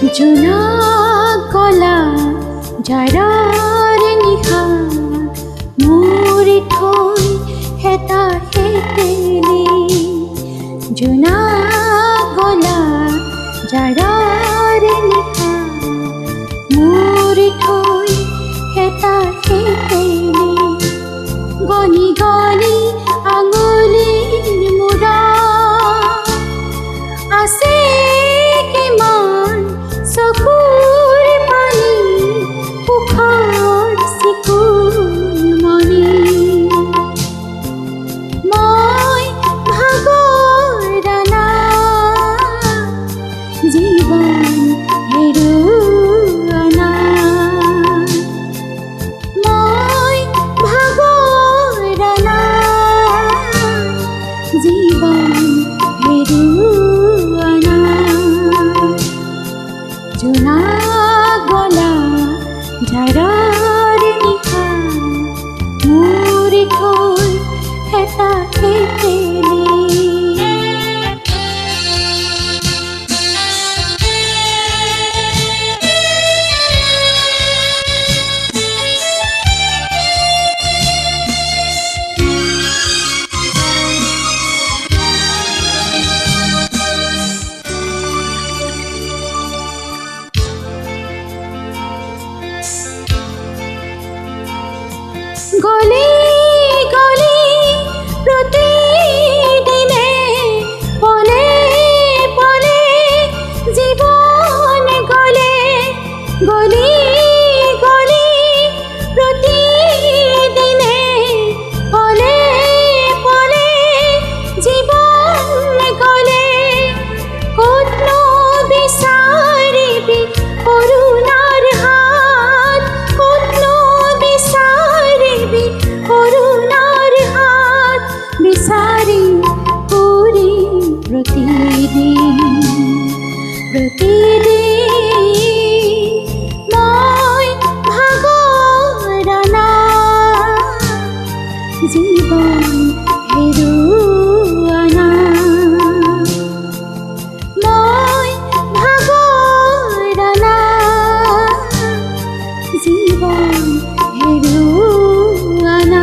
জোনা কলা জাৰাৰ নিশা মুৰি থৈ হেতা হেতেলি জোনা কলা জাৰাৰ নিশা মুৰি থৈ হেতা হেতেলি গনি গনি আঙুলিৰ মুৰা আছে কিমান চকুৰ পানী সুখৰ চিকুৰ মণি মই ভাগৰানা জীৱন হেৰুৱানা মই ভাগৰানা জীৱন হেৰুৱানা জোনা গলা জাৰাৰ নিশা মুৰি থৈ হেতা হেতেলি গলি গলি প্ৰতিদিনে পলে পলে জীৱন গলে গলি গলি প্ৰতিদিনে পলে পলে জীৱন গলে ক'তনো বিচাৰিবি কৰুণাৰ হাত ক'তনো বিচাৰিবি কৰুণাৰ হাত বিচাৰি ফুৰি প্ৰতিদিন মই ভাগৰানা জীৱন হেৰুৱানা মই ভাগৰানা জীৱন হেৰুৱানা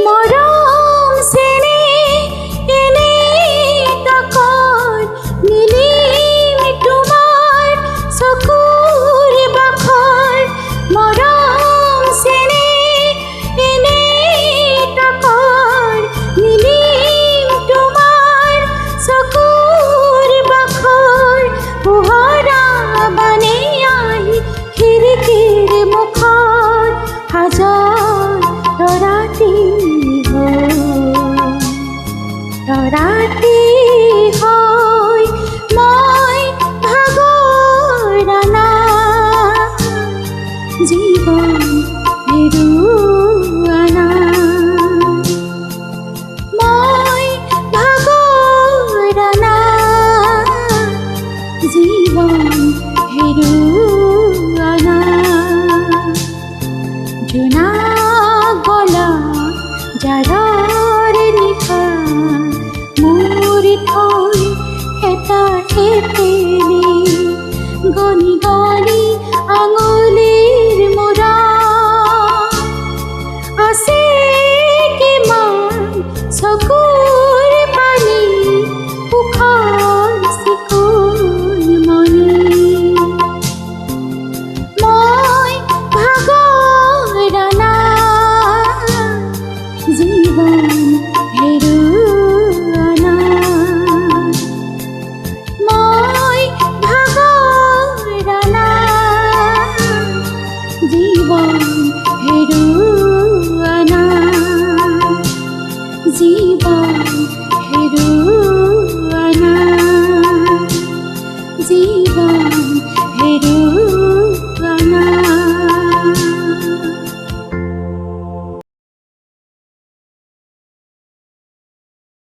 মৰম চেনে এনে তাকৰ মিলিম তোমাৰ চকুৰ বাখৰ মৰম চেনে এনে তাকৰ মিলিম তোমাৰ চকুৰ বাখৰ পোহৰা বানে আহি খিৰিকীৰ মুখত হাজাৰ তৰাতি তৰাতি হয় মই ভাগৰানা জীৱন হেৰুৱানা মই ভাগৰানা জীৱন হেৰুৱানা জোনা গলা জাৰাৰ নিশা মুৰি থৈ হেতা হেতেলি